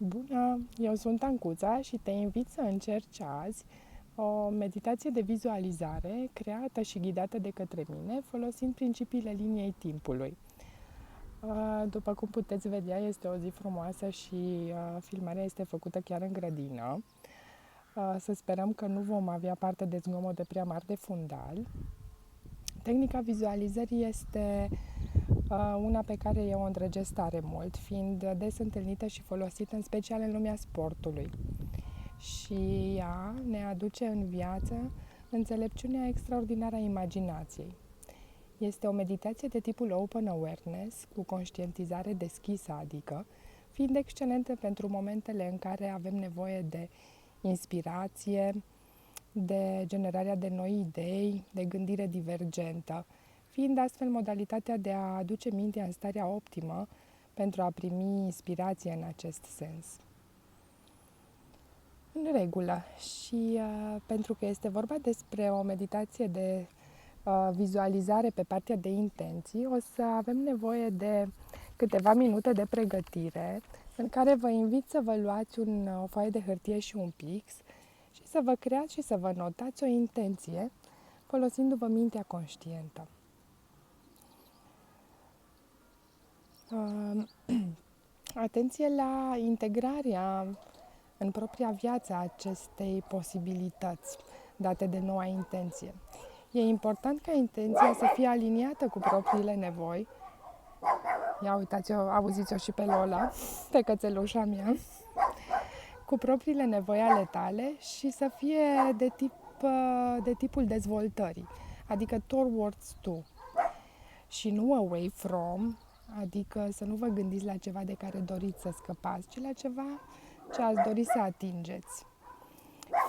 Bună! Eu sunt Ancuța și te invit să încerci azi o meditație de vizualizare creată și ghidată de către mine folosind principiile liniei timpului. După cum puteți vedea, este o zi frumoasă și filmarea este făcută chiar în grădină. Să sperăm că nu vom avea parte de zgomote prea mari de fundal. Tehnica vizualizării este una pe care eu o îndrăgesc tare mult, fiind des întâlnită și folosită în special în lumea sportului. Și ea ne aduce în viață înțelepciunea extraordinară a imaginației. Este o meditație de tipul Open Awareness, cu conștientizare deschisă, adică fiind excelentă pentru momentele în care avem nevoie de inspirație, de generarea de noi idei, de gândire divergentă, fiind astfel modalitatea de a aduce mintea în starea optimă pentru a primi inspirație în acest sens. În regulă. Și pentru că este vorba despre o meditație de vizualizare pe partea de intenții, o să avem nevoie de câteva minute de pregătire în care vă invit să vă luați o foaie de hârtie și un pix și să vă creați și să vă notați o intenție folosindu-vă mintea conștientă. Atenție la integrarea în propria viață a acestei posibilități date de noua intenție. E important ca intenția să fie aliniată cu propriile nevoi. Ia uitați-o, auziți-o și pe Lola, pe cățelușa mea, cu propriile nevoi ale tale și să fie de tipul dezvoltării, adică towards to și nu away from, adică să nu vă gândiți la ceva de care doriți să scăpați, ci la ceva ce ați dori să atingeți.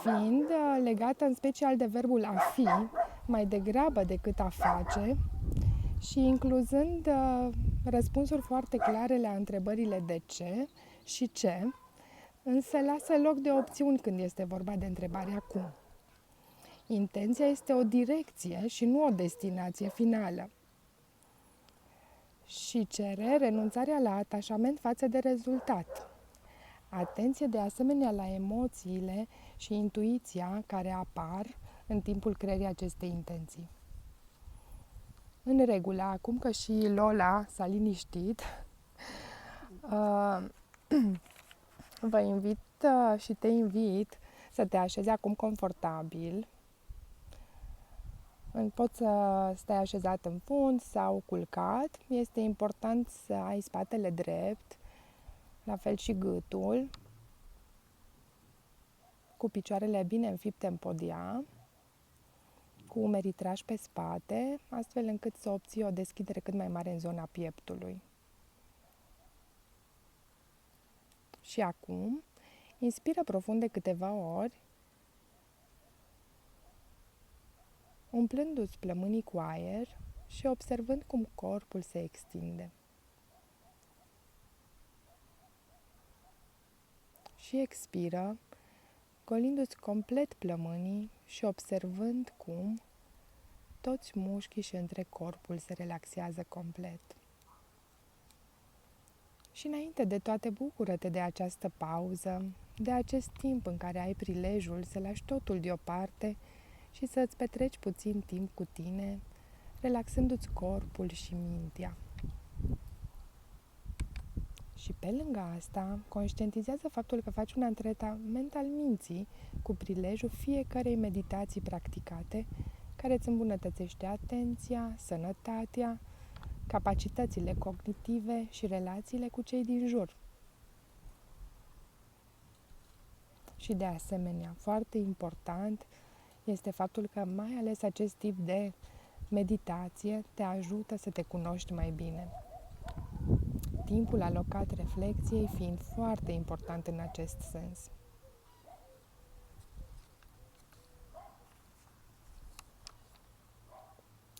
Fiind legată în special de verbul a fi, mai degrabă decât a face, și incluzând răspunsuri foarte clare la întrebările de ce și ce, însă lasă loc de opțiuni când este vorba de întrebarea cum. Intenția este o direcție și nu o destinație finală. Și cere renunțarea la atașament față de rezultat. Atenție de asemenea la emoțiile și intuiția care apar în timpul creării acestei intenții. În regulă, acum că și Lola s-a liniștit, vă invit și te invit să te așezi acum confortabil. Poți să stai așezat în fund sau culcat. Este important să ai spatele drept, la fel și gâtul, cu picioarele bine înfipte în podia, cu umerii trași pe spate, astfel încât să obții o deschidere cât mai mare în zona pieptului. Și acum, inspiră profund de câteva ori, umplându-ți plămânii cu aer și observând cum corpul se extinde. Și expiră, golindu-ți complet plămânii și observând cum toți mușchii și întreg corpul se relaxează complet. Și înainte de toate, bucură-te de această pauză, de acest timp în care ai prilejul să lași totul deoparte și să îți petreci puțin timp cu tine, relaxându-ți corpul și mintea. Și pe lângă asta, conștientizează faptul că faci un antrenament al minții cu prilejul fiecarei meditații practicate, care îți îmbunătățește atenția, sănătatea, capacitățile cognitive și relațiile cu cei din jur. Și de asemenea, foarte important este faptul că mai ales acest tip de meditație te ajută să te cunoști mai bine. Timpul alocat reflexiei fiind foarte important în acest sens.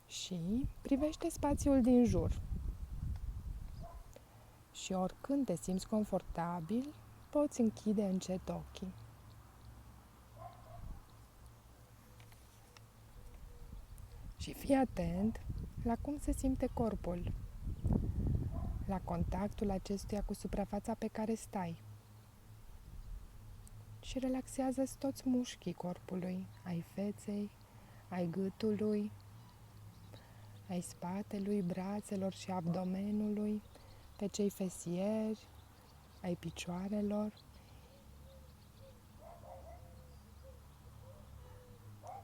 Și privește spațiul din jur. Și oricând te simți confortabil, poți închide încet ochii. Și fii atent la cum se simte corpul, la contactul acestuia cu suprafața pe care stai. și relaxează-ți toți mușchii corpului, ai feței, ai gâtului, ai spatelui, brațelor și abdomenului, pe cei fesieri, ai picioarelor.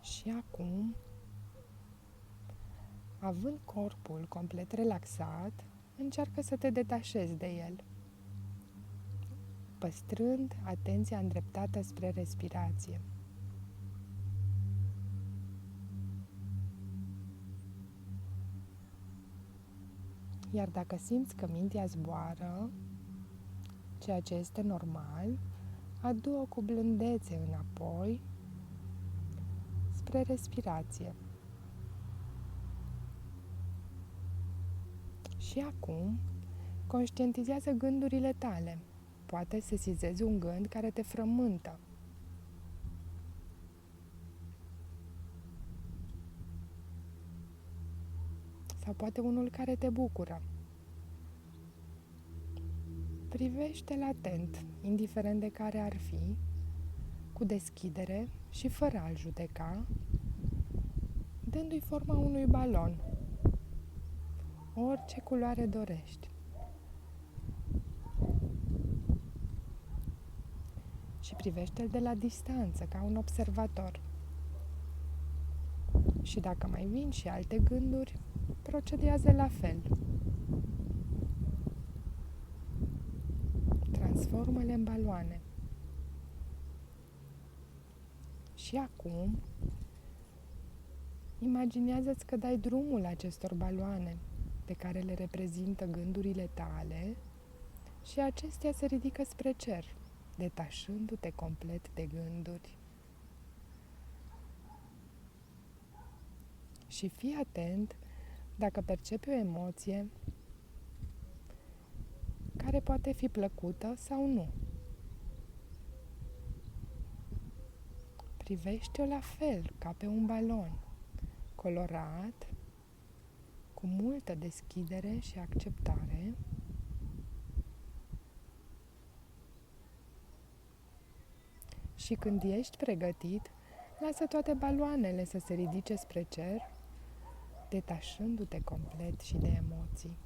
Și acum, având corpul complet relaxat, încearcă să te detașezi de el, păstrând atenția îndreptată spre respirație. Iar dacă simți că mintea zboară, ceea ce este normal, adu-o cu blândețe înapoi spre respirație. Și acum, conștientizează gândurile tale. Poate sesizezi un gând care te frământă. Sau poate unul care te bucură. Privește-l atent, indiferent de care ar fi, cu deschidere și fără a-l judeca, dându-i forma unui balon, orice culoare dorești. Și privește-l de la distanță, ca un observator. Și dacă mai vin și alte gânduri, procedează la fel. Transformă-le în baloane. Și acum, imaginează-ți că dai drumul acestor baloane pe care le reprezintă gândurile tale și acestea se ridică spre cer, detașându-te complet de gânduri. Și fii atent dacă percepi o emoție care poate fi plăcută sau nu. Privește-o la fel, ca pe un balon, colorat, cu multă deschidere și acceptare. Și când ești pregătit, lasă toate baloanele să se ridice spre cer, detașându-te complet și de emoții.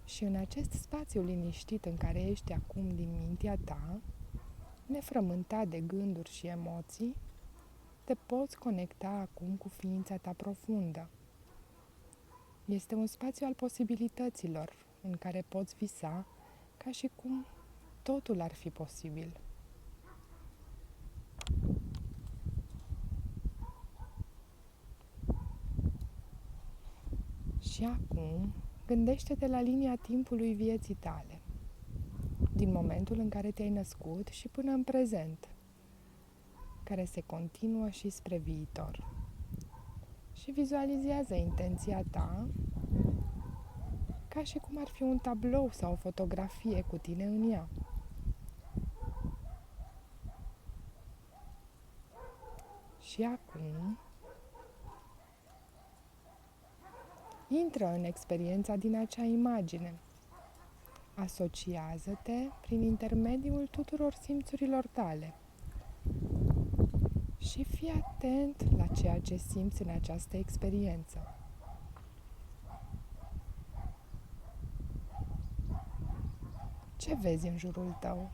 Și în acest spațiu liniștit în care ești acum din mintea ta, nefrământat de gânduri și emoții, te poți conecta acum cu ființa ta profundă. Este un spațiu al posibilităților în care poți visa ca și cum totul ar fi posibil. Și acum, gândește-te la linia timpului vieții tale, din momentul în care te-ai născut și până în prezent, care se continuă și spre viitor. Și vizualizează intenția ta ca și cum ar fi un tablou sau o fotografie cu tine în ea. Și acum, intră în experiența din acea imagine. Asociază-te prin intermediul tuturor simțurilor tale. Și fii atent la ceea ce simți în această experiență. Ce vezi în jurul tău?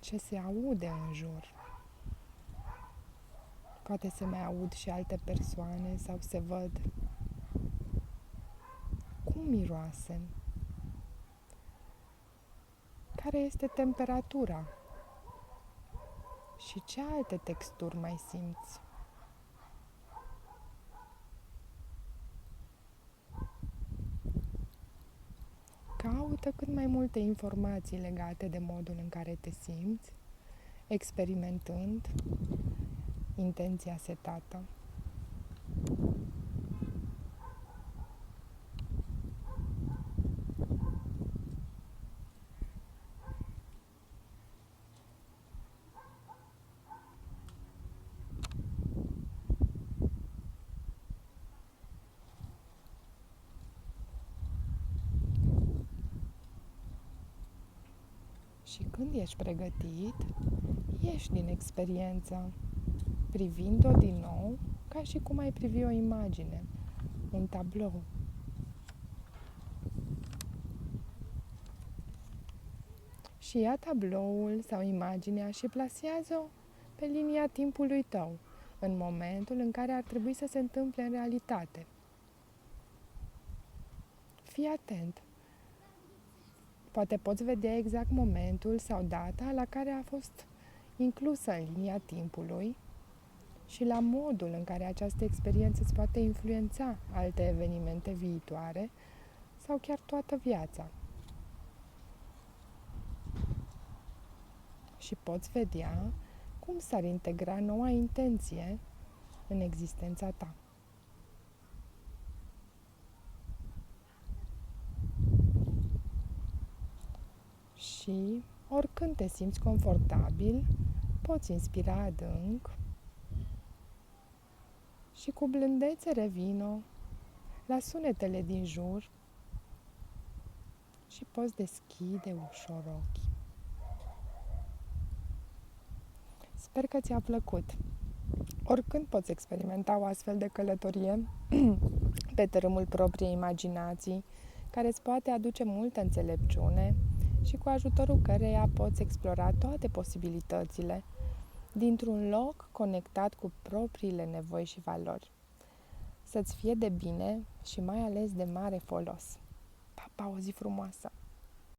Ce se aude în jur? Poate se mai aud și alte persoane sau se văd. Cum miroase? Care este temperatura? Și ce alte texturi mai simți? Caută cât mai multe informații legate de modul în care te simți, experimentând intenția setată. Și când ești pregătit, ieși din experiență, privind-o din nou ca și cum ai privi o imagine, un tablou. Și ia tabloul sau imaginea și plasează-o pe linia timpului tău, în momentul în care ar trebui să se întâmple în realitate. Fii atent! Poate poți vedea exact momentul sau data la care a fost inclusă în linia timpului și la modul în care această experiență îți poate influența alte evenimente viitoare sau chiar toată viața. Și poți vedea cum s-ar integra noua intenție în existența ta. Și oricând te simți confortabil, poți inspira adânc și cu blândețe revină la sunetele din jur și poți deschide ușor ochii. Sper că ți-a plăcut. Oricând poți experimenta o astfel de călătorie pe tărâmul propriei imaginații, care îți poate aduce multă înțelepciune și cu ajutorul căreia poți explora toate posibilitățile dintr-un loc conectat cu propriile nevoi și valori. Să-ți fie de bine și mai ales de mare folos. Pa, pa, o zi frumoasă!